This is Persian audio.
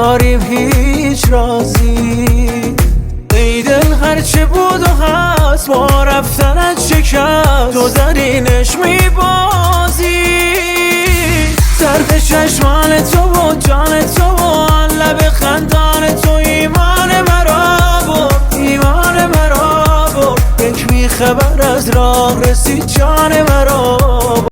نداریم هیچ رازی. ای دل هرچه بود و هست با رفتنت شکست، تو زرینش میبازی. طرف چشمان تو و جان تو و آن لب خندان تو ایمان مرا برد، ایمان مرا برد. یک میخبر از راه رسید جان مرا